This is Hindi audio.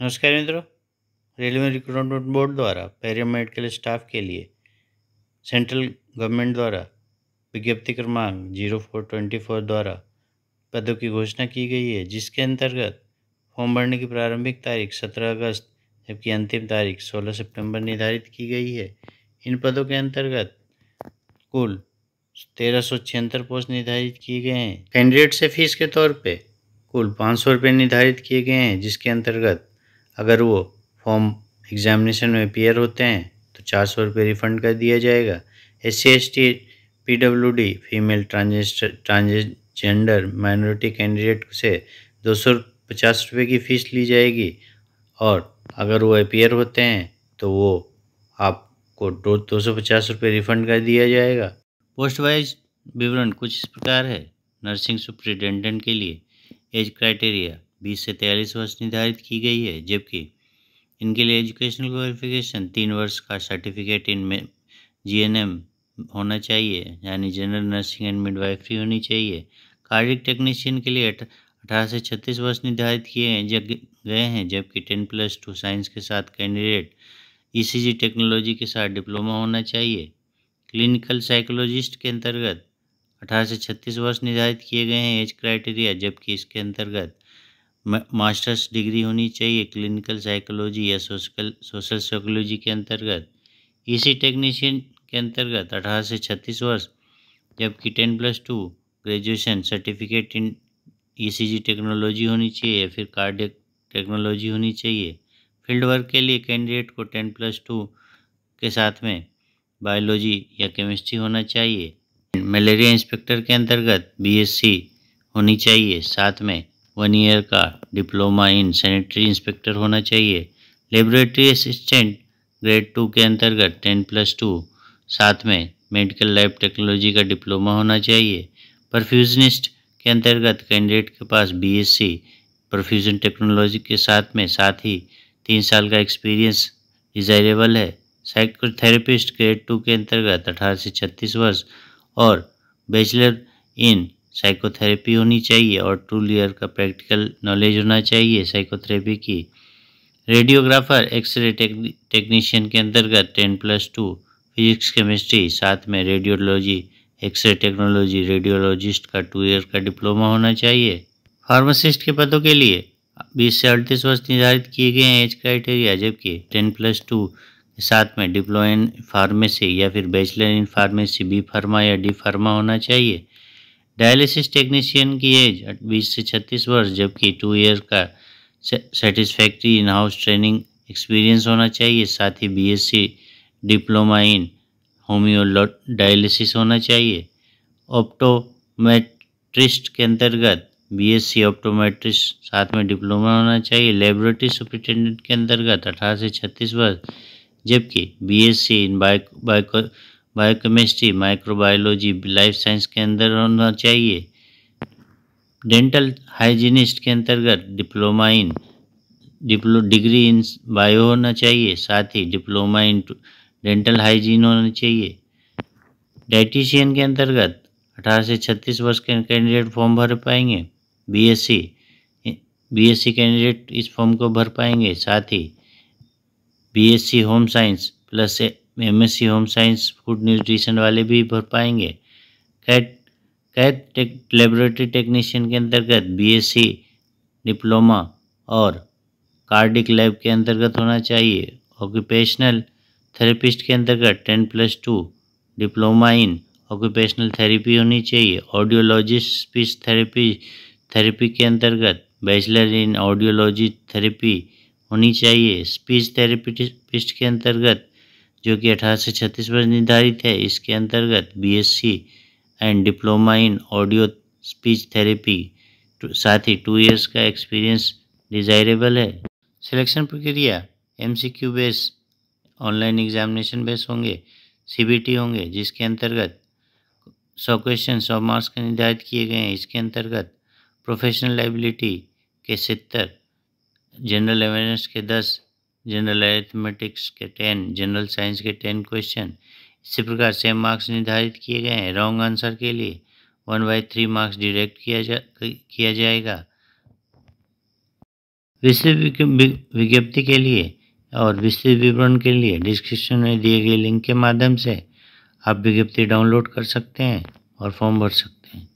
नमस्कार मित्रों। रेलवे रिक्रूटमेंट बोर्ड द्वारा पैरामेडिकल स्टाफ के लिए सेंट्रल गवर्नमेंट द्वारा विज्ञप्ति क्रमांक 0424 द्वारा पदों की घोषणा की गई है, जिसके अंतर्गत फॉर्म भरने की प्रारंभिक तारीख 17 अगस्त जबकि अंतिम तारीख 16 सितंबर निर्धारित की गई है। इन पदों के अंतर्गत कुल 1376 पोस्ट निर्धारित किए गए हैं। कैंडिडेट से फीस के तौर पे कुल 500 रुपये निर्धारित किए गए हैं, जिसके अंतर्गत अगर वो फॉर्म एग्जामिनेशन में अपीयर होते हैं तो 400 रुपये रिफंड कर दिया जाएगा। SC/ST PWD female transgender minority candidate से 250 रुपये की फ़ीस ली जाएगी और अगर वो अपीयर होते हैं तो वो आपको 250 रुपये रिफंड कर दिया जाएगा। पोस्ट वाइज विवरण कुछ इस प्रकार है। नर्सिंग सुपरिटेंडेंट के लिए एज क्राइटेरिया 20 से 43 वर्ष निर्धारित की गई है, जबकि इनके लिए एजुकेशनल क्वालिफिकेशन 3 वर्ष का सर्टिफिकेट इन GNM होना चाहिए, यानी जनरल नर्सिंग एंड मिडवाइफरी होनी चाहिए। कार्डियक टेक्नीशियन के लिए 18 से 36 वर्ष निर्धारित किए गए हैं, जबकि 10+2 साइंस के साथ कैंडिडेट ECG टेक्नोलॉजी के साथ डिप्लोमा होना चाहिए। क्लिनिकल साइकोलॉजिस्ट के अंतर्गत 18 से 36 वर्ष निर्धारित किए गए हैं एज क्राइटेरिया, जबकि इसके अंतर्गत मास्टर्स डिग्री होनी चाहिए क्लिनिकल साइकोलॉजी या सोशल साइकोलॉजी के अंतर्गत। EC टेक्नीशियन के अंतर्गत 18 से 36 वर्ष, जबकि 10+2 graduation certificate in ECG technology होनी चाहिए या फिर कार्डियक टेक्नोलॉजी होनी चाहिए। फील्ड वर्क के लिए कैंडिडेट को 10+2 के साथ में बायोलॉजी या केमिस्ट्री होना चाहिए। मलेरिया इंस्पेक्टर के अंतर्गत BSc होनी चाहिए, साथ में 1 ईयर का डिप्लोमा इन सैनिटरी इंस्पेक्टर होना चाहिए। लेबोरेटरी असिस्टेंट ग्रेड 2 के अंतर्गत 10+2 साथ में मेडिकल लैब टेक्नोलॉजी का डिप्लोमा होना चाहिए। परफ्यूजनिस्ट के अंतर्गत कैंडिडेट के पास BSc परफ्यूजन टेक्नोलॉजी के साथ ही 3 साल का एक्सपीरियंस डिजायरेबल है। साइकोथेरेपिस्ट ग्रेड 2 के अंतर्गत 18 से 36 वर्ष और बैचलर इन साइकोथेरेपी होनी चाहिए और 2 ईयर का प्रैक्टिकल नॉलेज होना चाहिए साइकोथेरेपी की। रेडियोग्राफर एक्सरे टेक्नीशियन के अंतर्गत 10+2 फिजिक्स केमिस्ट्री साथ में रेडियोलॉजी एक्सरे टेक्नोलॉजी रेडियोलॉजिस्ट का 2 ईयर का डिप्लोमा होना चाहिए। फार्मासिस्ट के पदों के लिए 20 से 38 वर्ष निर्धारित किए गए हैं एज क्राइटेरिया, जबकि 10+2 के साथ में डिप्लोमा इन फार्मेसी या फिर bachelor in pharmacy B pharma या D फार्मा होना चाहिए। डायलिसिस टेक्नीशियन की एज 20 से 36 वर्ष, जबकि 2 ईयर का satisfactory in house training experience होना चाहिए, साथ ही BSc diploma in homeo dialysis होना चाहिए। ऑप्टोमेट्रिस्ट के अंतर्गत BSc ऑप्टोमेट्रिस्ट साथ में डिप्लोमा होना चाहिए। लेबोरेटरी सुपरिटेंडेंट के अंतर्गत 18 से 36 वर्ष, जबकि BSc इन बायोकेमिस्ट्री माइक्रोबायोलॉजी लाइफ साइंस के अंदर होना चाहिए। डेंटल हाइजीनिस्ट के अंतर्गत diploma in degree in bio होना चाहिए, साथ ही डिप्लोमा इन डेंटल हाइजीन होना चाहिए। डाइटिशियन के अंतर्गत 18 से 36 वर्ष के कैंडिडेट फॉर्म भर पाएंगे। BSc कैंडिडेट इस फॉर्म को भर पाएंगे, साथ ही BSc home science plus MSc home science food nutrition वाले भी भर पाएंगे। कैट लेबोरेटरी टेक्नीशियन के अंतर्गत BSc डिप्लोमा और कार्डिक लैब के अंतर्गत होना चाहिए। ऑक्यूपेशनल थेरेपिस्ट के अंतर्गत 10+2 डिप्लोमा इन ऑक्यूपेशनल थेरेपी होनी चाहिए। ऑडियोलॉजिस्ट स्पीच थेरेपी के अंतर्गत बैचलर इन ऑडियोलॉजी थेरेपी होनी चाहिए। स्पीच थेरेपिस्ट के अंतर्गत जो कि 18 से 36 वर्ष निर्धारित है, इसके अंतर्गत BSc and diploma in audio speech therapy साथ ही 2 ईयर्स का एक्सपीरियंस डिजायरेबल है। सिलेक्शन प्रक्रिया MCQ base online examination base होंगे, CBT होंगे, जिसके अंतर्गत 100 क्वेश्चन 100 मार्क्स के निर्धारित किए गए हैं। इसके अंतर्गत प्रोफेशनल लाइबिलिटी के 70, जनरल अवेयरनेस के 10, जनरल अरिथमेटिक्स के 10, जनरल साइंस के 10 क्वेश्चन इसी प्रकार सेम मार्क्स निर्धारित किए गए हैं। रॉन्ग आंसर के लिए 1/3 मार्क्स डिडक्ट किया जाएगा। विस्तृत विज्ञप्ति के लिए और विस्तृत विवरण के लिए डिस्क्रिप्शन में दिए गए लिंक के माध्यम से आप विज्ञप्ति डाउनलोड कर सकते हैं और फॉर्म भर सकते हैं।